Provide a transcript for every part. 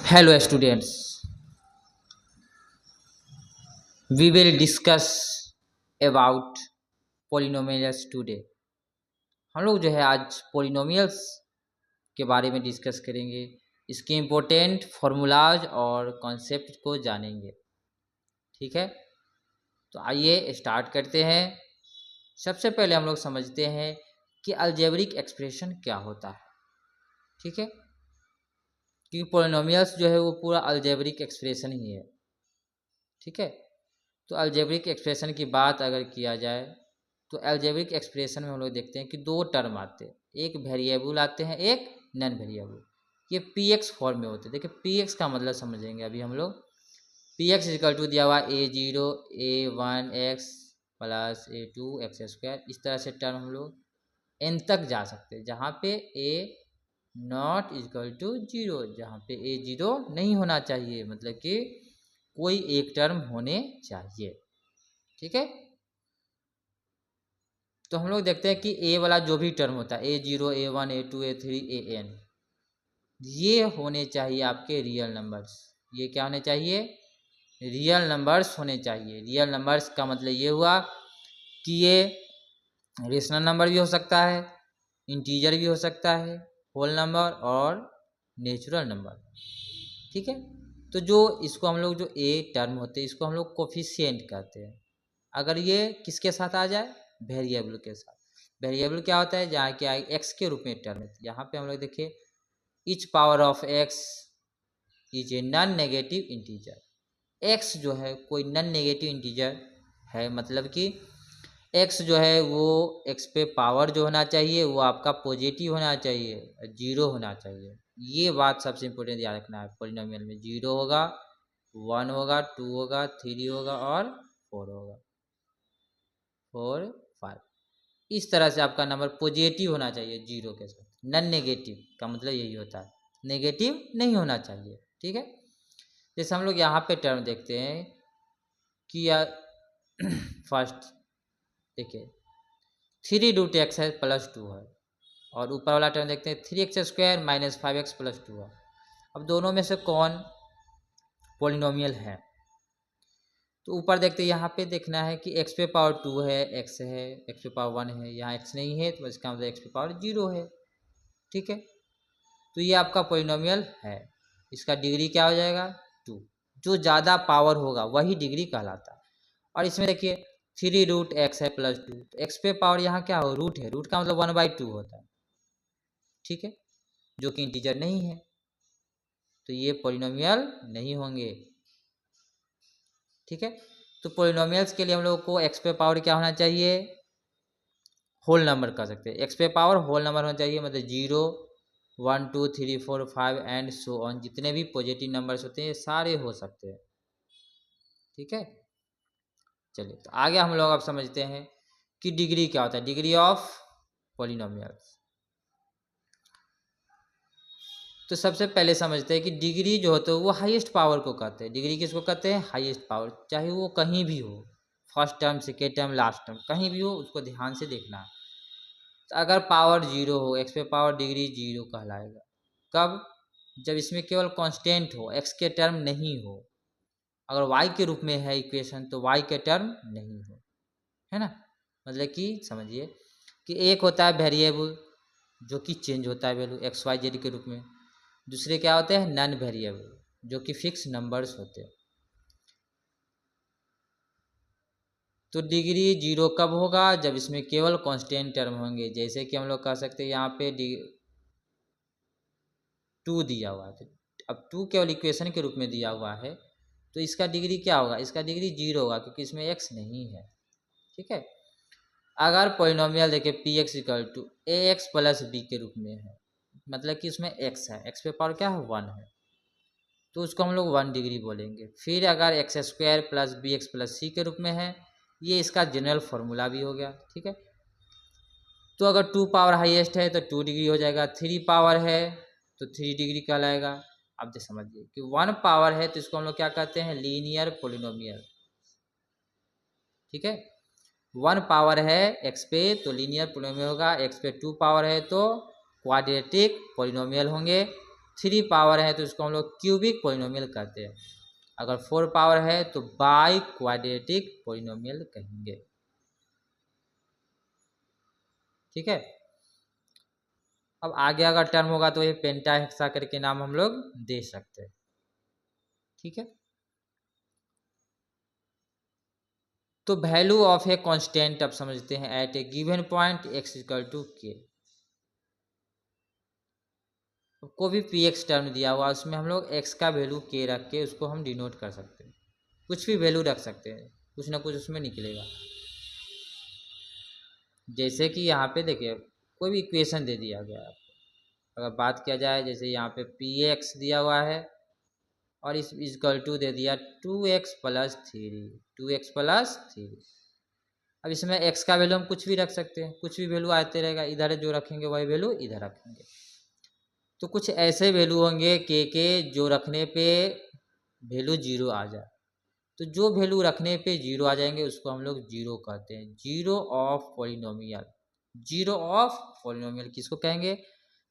Hello students, we will discuss about polynomials today। हम लोग जो है आज पोलिनोमियल्स के बारे में डिस्कस करेंगे, इसके इम्पोर्टेंट फार्मूलाज और कॉन्सेप्ट को जानेंगे। ठीक है, तो आइए स्टार्ट करते हैं। सबसे पहले हम लोग समझते हैं कि अलजेब्रिक एक्सप्रेशन क्या होता है। ठीक है, क्योंकि पोलिनोमियल्स जो है वो पूरा अलजेब्रिक एक्सप्रेशन ही है। ठीक है, तो अलजेब्रिक एक्सप्रेशन की बात अगर किया जाए तो अलजेब्रिक एक्सप्रेशन में हम लोग देखते हैं कि दो टर्म आते हैं, एक वेरिएबल आते हैं, एक नॉन वेरिएबल। ये पी एक्स फॉर्म में होते हैं। देखिए पी एक्स का मतलब समझेंगे अभी हम लोग। पी एक्स इक्वल टू दिया हुआ A0 A1 x plus A2 x square. इस तरह से टर्म हम लोग एन तक जा सकते हैं, जहाँ पे ए नॉट इक्वल टू जीरो, जहाँ पे A0 नहीं होना चाहिए, मतलब कि कोई एक टर्म होने चाहिए। ठीक है, तो हम लोग देखते हैं कि ए वाला जो भी टर्म होता है A0 A1 A2 A3 AN, ये होने चाहिए आपके रियल नंबर्स। ये क्या होने चाहिए? रियल नंबर्स होने चाहिए। रियल नंबर्स का मतलब ये हुआ कि ये रेशनल नंबर भी हो सकता है, इंटीजर भी हो सकता है, होल नंबर और नेचुरल नंबर। ठीक है, तो जो इसको हम लोग जो ए टर्म होते हैं इसको हम लोग कोफिशिएंट कहते हैं। अगर ये किसके साथ आ जाए? वेरिएबल के साथ। वेरिएबल क्या होता है? जहाँ क्या एक्स के रूप में टर्म है। यहाँ पे हम लोग देखिए etch power of x is a non negative integer. X जो है कोई नॉन नेगेटिव इंटीजर है, मतलब कि एक्स जो है वो एक्स पे पावर जो होना चाहिए वो आपका पॉजिटिव होना चाहिए, जीरो होना चाहिए। ये बात सबसे इम्पोर्टेंट याद रखना है। पॉलिनोमियल में जीरो होगा, वन होगा, टू होगा, थ्री होगा और फोर होगा, फोर फाइव। इस तरह से आपका नंबर पॉजिटिव होना चाहिए जीरो के साथ। नॉन नेगेटिव का मतलब यही होता है, नेगेटिव नहीं होना चाहिए। ठीक है, जैसे हम लोग यहाँ पे टर्म देखते हैं कि फर्स्ट देखिए थ्री रूट एक्स है प्लस टू है, और ऊपर वाला टर्म देखते हैं 3x² minus 5x plus two है। अब दोनों में से कौन पोलिनोमियल है? तो ऊपर देखते हैं, यहाँ पे देखना है कि x पे पावर 2 है, x है, x पे पावर 1 है, यहाँ x नहीं है तो इसका मतलब x पे पावर 0 है। ठीक है, तो ये आपका पोलिनोमियल है। इसका डिग्री क्या हो जाएगा? 2। जो ज़्यादा पावर होगा वही डिग्री कहलाता है। और इसमें देखिए थ्री रूट एक्स है प्लस टू, तो एक्स पे पावर यहाँ क्या हो? रूट है। रूट का मतलब 1/2 होता है। ठीक है, जो कि इंटीजर नहीं है, तो ये पोलिनोमियल नहीं होंगे। ठीक है, तो पोलिनोमियल्स के लिए हम लोग को एक्स पे पावर क्या होना चाहिए? होल नंबर कह सकते हैं। एक्स पे पावर होल नंबर होना चाहिए, मतलब 0 1 2 3 4 5 एंड सो ऑन। जितने भी पॉजिटिव नंबर्स होते हैं ये सारे हो सकते हैं। ठीक है, चलिए तो आगे हम लोग अब समझते हैं कि डिग्री क्या होता है, डिग्री ऑफ पोलिनोमियल्स। तो सबसे पहले समझते हैं कि डिग्री जो होता है वो हाईएस्ट पावर को कहते हैं। डिग्री किसको कहते हैं? Highest power. चाहे वो कहीं भी हो, first term, second term, last term, कहीं भी हो, उसको ध्यान से देखना है। तो अगर पावर जीरो हो, एक्स पे पावर डिग्री जीरो कहलाएगा। कब? जब इसमें केवल कांस्टेंट हो, एक्स के टर्म नहीं हो। अगर वाई के रूप में है इक्वेशन तो वाई के टर्म नहीं हो, है ना। मतलब कि समझिए कि एक होता है वेरिएबल जो कि चेंज होता है वैल्यू एक्स वाई जेड के रूप में। दूसरे क्या होते हैं? नॉन वेरिएबल जो कि फिक्स नंबर्स होते हैं। तो डिग्री जीरो कब होगा? जब इसमें केवल कांस्टेंट टर्म होंगे। जैसे कि हम लोग कह सकते हैं यहाँ पे 2 दिया हुआ है, अब 2 केवल इक्वेशन के रूप में दिया हुआ है, तो इसका डिग्री क्या होगा? इसका डिग्री जीरो होगा क्योंकि इसमें एक्स नहीं है। ठीक है, अगर पोलिनोमियल देखे P X equal to A X plus B के रूप में है, मतलब कि इसमें एक्स है, एक्स पे पावर क्या है? 1 है, तो उसको हम लोग 1 डिग्री बोलेंगे। फिर अगर x² plus b x plus c के रूप में है, ये इसका जनरल फॉर्मूला भी हो गया। ठीक है, तो अगर 2 पावर हाईएस्ट है तो 2 डिग्री हो जाएगा, 3 पावर है तो 3 डिग्री कहलाएगा। अब तो समझिए कि 1 पावर है तो इसको हम लोग क्या कहते हैं? Linear polynomial. ठीक है, 1 पावर है एक्स पे तो लीनियर पोलिनोमियल होगा। एक्स पे 2 पावर है तो क्वाड्रेटिक पॉलिनोमियल होंगे। 3 पावर है तो इसको हम लोग क्यूबिक पॉलिनोमियल कहते हैं। अगर 4 पावर है तो बाई क्वाड्रेटिक पॉलिनोमियल कहेंगे। ठीक है। अब आगे अगर टर्म होगा तो ये पेंटा हेक्सा करके नाम हम लोग दे सकते हैं। ठीक है। तो वैल्यू ऑफ ए कांस्टेंट अब समझते हैं at a given point x equal to K. कोई भी पी एक्स टर्म दिया हुआ उसमें हम लोग x का वैल्यू के रख के उसको हम डिनोट कर सकते हैं। कुछ भी वैल्यू रख सकते हैं, कुछ ना कुछ उसमें निकलेगा। जैसे कि यहाँ पे देखिए कोई भी इक्वेशन दे दिया गया है आपको। अगर बात किया जाए जैसे यहाँ पे पी एक्स दिया हुआ है और इस इक्वल टू दे दिया 2x प्लस 3, 2x प्लस 3। अब इसमें x का वैल्यू हम कुछ भी रख सकते हैं, कुछ भी वैल्यू आते रहेगा, इधर जो रखेंगे वही वैल्यू इधर रखेंगे। तो कुछ ऐसे वैल्यू होंगे के जो रखने पे वैल्यू जीरो आ जाए। तो जो वैल्यू रखने पे जीरो आ जाएंगे उसको हम लोग जीरो कहते हैं, zero of polynomial. Zero of polynomial किसको कहेंगे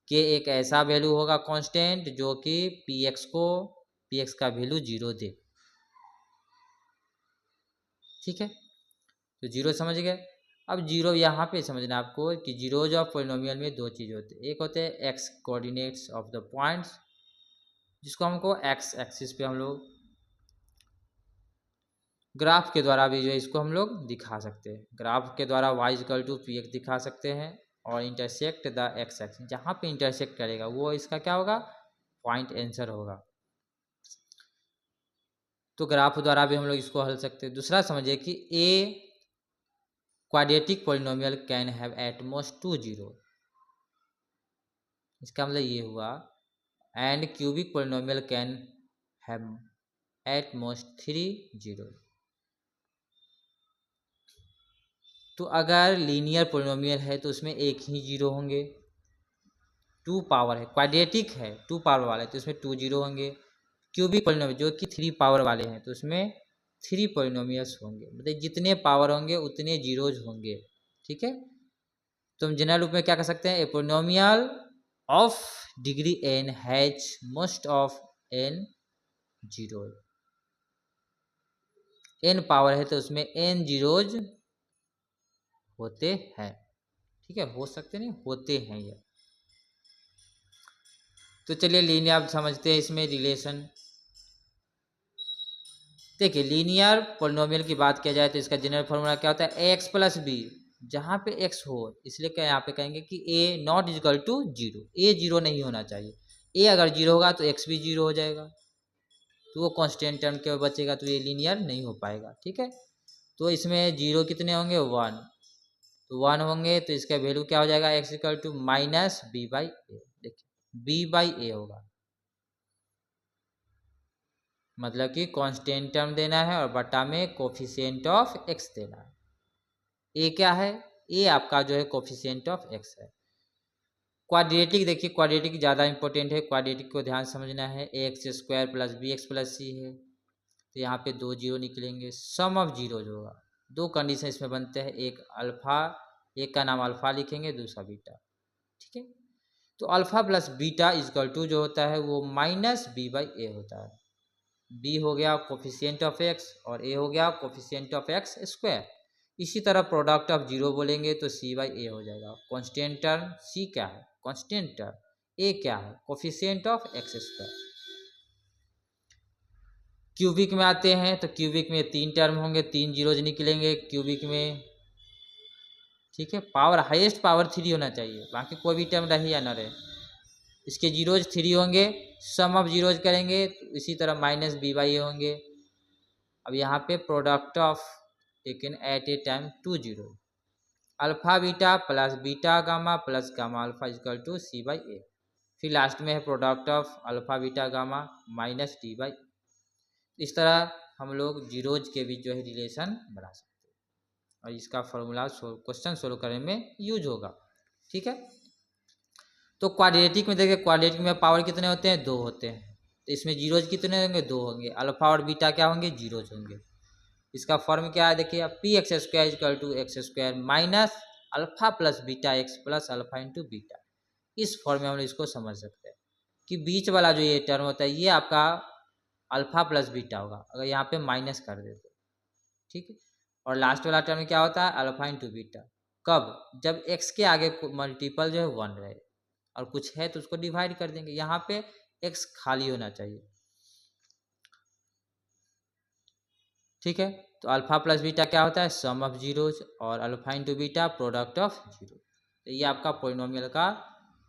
कि एक ऐसा वैल्यू होगा कांस्टेंट जो कि पी एक्स का वैल्यू जीरो दे। ठीक है, तो जीरो समझ गए। अब जीरो यहाँ पे समझना है आपको कि जीरोज ऑफ पॉलिनोमियल में दो चीज़ होते हैं। एक होते हैं x coordinates of the points, जिसको हमको एक्स एक्सिस पे हम लोग ग्राफ के द्वारा भी जो है इसको हम लोग दिखा सकते हैं। ग्राफ के द्वारा y equal to P X दिखा सकते हैं और इंटरसेक्ट द एक्स एक्सिस, जहाँ पे इंटरसेक्ट करेगा वो इसका क्या होगा, पॉइंट आंसर होगा। तो ग्राफ द्वारा भी हम लोग इसको हल सकते हैं। दूसरा समझिए कि a quadratic polynomial can have at most 2 zero. इसका मतलब ये हुआ and cubic polynomial can have at most 3 zero. तो अगर लीनियर पॉलिनोमियल है तो उसमें एक ही जीरो होंगे। 2 पावर है, क्वाड्रेटिक है, 2 पावर वाला है तो उसमें 2 जीरो होंगे। क्यूबिक पॉलिनोमियल जो कि 3 पावर वाले हैं तो उसमें 3 पॉलिनोमियल्स होंगे। मतलब जितने पावर होंगे उतने जीरोज होंगे। ठीक है, तो हम जनरल रूप में क्या कर सकते हैं, a polynomial of degree n has most of n zero. n power है तो उसमें n जीरोज होते हैं। ठीक है, हो सकते नहीं, होते हैं ये। तो चलिए लीनियर आप समझते हैं इसमें रिलेशन। देखिए लीनियर पॉलिनोमियल की बात किया जाए तो इसका जनरल फॉर्मूला क्या होता है, एक्स प्लस बी, जहाँ पे एक्स हो, इसलिए क्या यहाँ पे कहेंगे कि a not equal to zero. A zero नहीं होना चाहिए, ए अगर जीरो होगा तो एक्स भी जीरो हो जाएगा, तो वो कांस्टेंट टर्म के बचेगा, तो ये लीनियर नहीं हो पाएगा। ठीक है, तो इसमें जीरो कितने होंगे, 1, तो 1 होंगे तो इसका वैल्यू क्या हो जाएगा, x equal to minus b by a. देखिए बी बाई ए होगा, मतलब कि कांस्टेंट टर्म देना है और बटा में कोफिशिएंट ऑफ एक्स देना है। ए क्या है, ए आपका जो है कोफिशिएंट ऑफ एक्स है। क्वाड्रेटिक देखिए, क्वाड्रेटिक ज़्यादा इंपॉर्टेंट है, क्वाड्रेटिक को ध्यान समझना है। A x square plus b x plus c है, तो यहाँ पे 2 जीरो निकलेंगे। सम ऑफ जीरो जो होगा, 2 कंडीशन इसमें बनते हैं, एक अल्फा, एक का नाम अल्फा लिखेंगे, दूसरा बीटा। ठीक है, तो alpha plus beta is equal to जो होता है वो माइनस बी बाई ए होता है। बी हो गया कोफिशिएंट ऑफ एक्स और ए हो गया कोफिशिएंट ऑफ एक्स स्क्वायर। इसी तरह प्रोडक्ट ऑफ जीरो बोलेंगे तो सी बाई ए हो जाएगा। कांस्टेंट टर्म सी क्या है, कांस्टेंट टर्म, ए क्या है, coefficient of x square. Cubic में आते हैं तो क्यूबिक में 3 टर्म होंगे, 3 जीरोज निकलेंगे क्यूबिक में। ठीक है, पावर हाईएस्ट पावर 3 होना चाहिए, बाकी कोई भी टर्म रहे या ना रहे। इसके जीरोज 3 होंगे, सम ऑफ जीरोज करेंगे तो इसी तरह माइनस बी बाई ए होंगे। अब यहाँ पे product of taken at a time 2 zero, alpha beta plus beta gamma plus gamma alpha equal to c by a. फिर लास्ट में है product of alpha beta gamma minus d by. इस तरह हम लोग जीरोज के बीच जो है रिलेशन बना सकते हैं और इसका फॉर्मूला क्वेश्चन सोल्व करने में यूज होगा। ठीक है, तो क्वाड्रेटिक में देखिए, क्वाड्रेटिक में पावर कितने होते हैं, 2 होते हैं, तो इसमें जीरोज कितने होंगे, 2 होंगे। अल्फा और बीटा क्या होंगे, जीरोज होंगे। इसका फॉर्म क्या है देखिए, P X square equal to X square minus alpha plus beta X plus alpha into beta. इस फॉर्म में हम इसको समझ सकते हैं कि बीच वाला जो ये टर्म होता है ये आपका अल्फा प्लस बीटा होगा, अगर यहाँ पे माइनस कर देते, ठीक है। और लास्ट वाला टर्म क्या होता है, अल्फा इंटू बीटा। कब, जब x के आगे मल्टीपल जो है 1 रहे और कुछ है तो उसको डिवाइड कर देंगे, यहाँ पे x खाली होना चाहिए, ठीक है। तो अल्फा प्लस बीटा क्या होता है, सम ऑफ जीरोज, और alpha into beta product of zero. तो ये आपका पोलिनोमियल का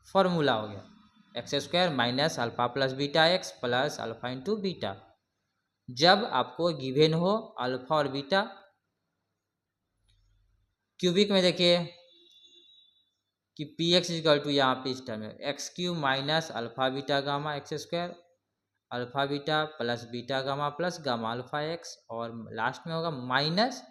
फॉर्मूला हो गया, x square minus alpha plus beta X plus alpha into beta. जब आपको गिवन हो अल्फा और बीटा, क्यूबिक में देखिए कि पी एक्स इजकल टू यहाँ पे इस टर्म में x cube minus alpha beta gamma x square, alpha beta plus beta gamma plus gamma alpha x, और लास्ट में होगा माइनस